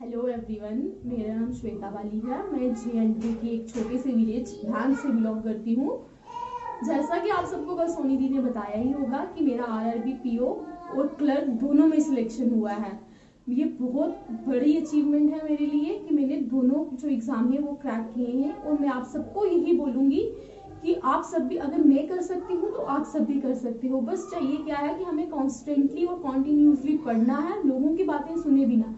Hello everyone, मेरा नाम श्वेता वाली है। मैं जे&के की एक छोटे से विलेज धान से बिलोंग करती हूँ। जैसा कि आप सबको कल सोनी दी ने बताया ही होगा कि मेरा आरआरबी पीओ और क्लर्क दोनों में सिलेक्शन हुआ है। ये बहुत बड़ी अचीवमेंट है मेरे लिए कि मैंने दोनों जो एग्जाम है वो क्रैक किए हैं। और मैं आप सबको यही बोलूंगी कि आप सब भी, अगर मैं कर सकती हूँ तो आप सब भी कर सकते हो। बस चाहिए क्या है कि हमें कॉन्स्टेंटली और कॉन्टिन्यूसली पढ़ना है, लोगों की बातें सुने बिना।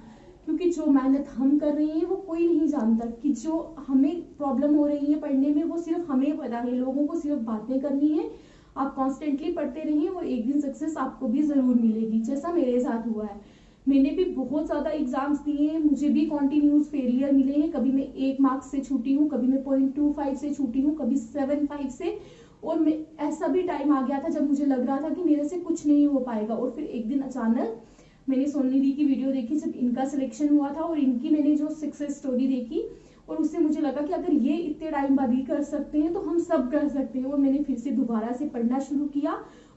क्योंकि जो मेहनत हम कर रहे हैं वो कोई नहीं जानता कि जो हमें प्रॉब्लम हो रही है पढ़ने में वो सिर्फ हमें पता है, लोगों को सिर्फ बातें करनी है। आप कॉन्स्टेंटली पढ़ते रहिए और एक दिन सक्सेस आपको भी जरूर मिलेगी, जैसा मेरे साथ हुआ है। मैंने भी बहुत ज्यादा एग्जाम्स दिए हैं, मुझे भी कॉन्टिन्यूस फेलियर मिले हैं। कभी मैं 1 मार्क्स से छूटी हूँ, कभी मैं 0.25 से छूटी हूँ, कभी 7.5 से। और मैं ऐसा भी टाइम आ गया था जब मुझे लग रहा था कि मेरे से कुछ नहीं हो पाएगा। और फिर एक दिन अचानक मैंने सोनी दी की वीडियो देखी जब इनका सिलेक्शन हुआ था, और इनकी मैंने जो सक्सेस स्टोरी देखी, और उससे मुझे लगा कि अगर ये इतने टाइम बाद ही कर सकते हैं तो हम सब कर सकते हैं। और मैंने फिर से दोबारा से पढ़ना शुरू किया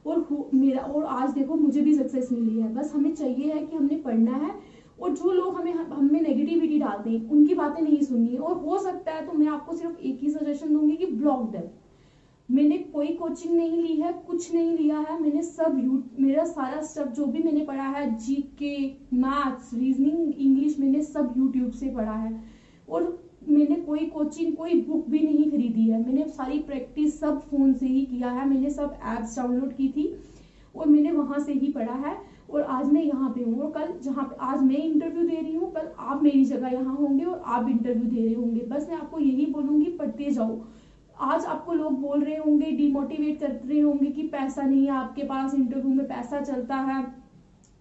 और आज देखो मुझे भी सक्सेस मिली है। बस हमें चाहिए है कि हमने पढ़ना है, और जो लोग हमें नेगेटिविटी डालते हैं उनकी बातें नहीं सुननी है। और हो सकता है तो मैं आपको सिर्फ एक ही सजेशन दूंगी कि ब्लॉक देम। मैंने कोई कोचिंग नहीं ली है, कुछ नहीं लिया है। मैंने मेरा सारा स्टफ जो भी मैंने पढ़ा है, जीके, मैथ्स, रीजनिंग, इंग्लिश, मैंने सब यूट्यूब से पढ़ा है। और मैंने कोई कोचिंग, कोई बुक भी नहीं खरीदी है। मैंने सारी प्रैक्टिस सब फोन से ही किया है। मैंने सब एप्स डाउनलोड की थी और मैंने वहां से ही पढ़ा है। और आज मैं यहाँ पे हूँ, और कल जहाँ पे आज मैं इंटरव्यू दे रही हूँ, कल आप मेरी जगह यहाँ होंगे और आप इंटरव्यू दे रहे होंगे। बस मैं आपको यही बोलूंगी, पढ़ते जाओ। आज आपको लोग बोल रहे होंगे, डिमोटिवेट कर रहे होंगे कि पैसा नहीं है आपके पास, इंटरव्यू में पैसा चलता है,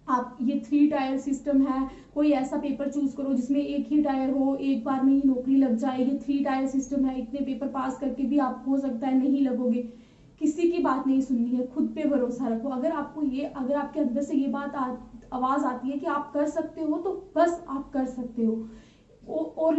आप ये 3 टायर सिस्टम है, कोई ऐसा पेपर चूज करो जिसमें एक ही टायर हो, एक बार में ही नौकरी लग जाए। ये 3 टायर सिस्टम है, इतने पेपर पास करके भी आप हो सकता है नहीं लगोगे। किसी की बात नहीं सुननी है, खुद पे भरोसा रखो। अगर आपके अंदर से ये आवाज आती है कि आप कर सकते हो, तो बस आप कर सकते हो। और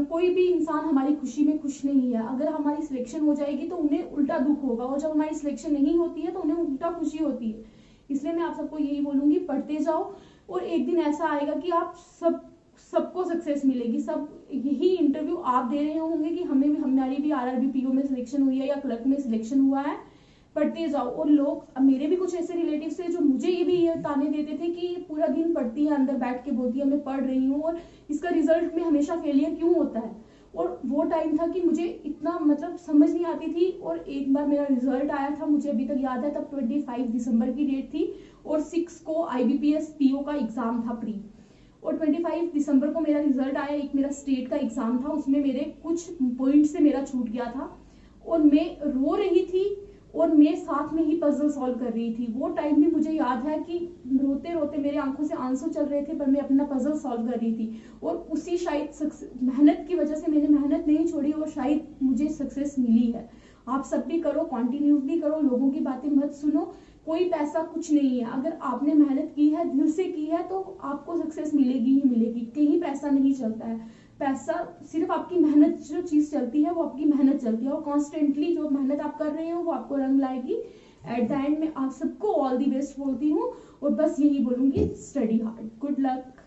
कोई भी इंसान हमारी खुशी में खुश नहीं है। अगर हमारी सिलेक्शन हो जाएगी तो उन्हें उल्टा दुख होगा, और जब हमारी सिलेक्शन नहीं होती है तो उन्हें उल्टा खुशी होती है। इसलिए मैं आप सबको यही बोलूंगी, पढ़ते जाओ, और एक दिन ऐसा आएगा कि आप सबको सक्सेस मिलेगी। सब यही इंटरव्यू आप दे रहे होंगे कि हमारी भी आरआरबी पीओ में सिलेक्शन हुई है या क्लर्क में सिलेक्शन हुआ है। पढ़ते जाओ। और लोग, मेरे भी कुछ ऐसे रिलेटिव्स थे जो मुझे ये ताने देते थे कि पूरा दिन पढ़ती है, अंदर बैठ के बोलती है मैं पढ़ रही हूँ, और इसका रिजल्ट में हमेशा फेलियर क्यों होता है। और वो टाइम था कि मुझे इतना समझ नहीं आती थी। और एक बार मेरा रिजल्ट आया था, मुझे अभी तक याद है, तब 25 दिसंबर की डेट थी और 6 को IBPS PO का एग्जाम था प्री। और 25 दिसंबर को मेरा रिजल्ट आया। एक मेरा स्टेट का एग्जाम था, उसमें मेरे कुछ पॉइंट से मेरा छूट गया था, और मैं रो रही थी और मैं साथ में ही पजल सॉल्व कर रही थी। वो टाइम भी मुझे याद है कि रोते रोते मेरे आंखों से आंसू चल रहे थे, पर मैं अपना पजल सॉल्व कर रही थी। और उसी शायद मेहनत की वजह से मैंने मेहनत नहीं छोड़ी और शायद मुझे सक्सेस मिली है। आप सब भी करो, कॉन्टिन्यूसली करो, लोगों की बातें मत सुनो। कोई पैसा कुछ नहीं है। अगर आपने मेहनत की है, दिल से की है, तो आपको सक्सेस मिलेगी ही मिलेगी। कहीं पैसा नहीं चलता है। पैसा सिर्फ आपकी मेहनत, जो चीज चलती है वो आपकी मेहनत चलती है, और कॉन्स्टेंटली जो मेहनत आप कर रहे हो वो आपको रंग लाएगी। एट द एंड में आप सबको ऑल दी बेस्ट बोलती हूँ, और बस यही बोलूंगी, स्टडी हार्ड, गुड लक।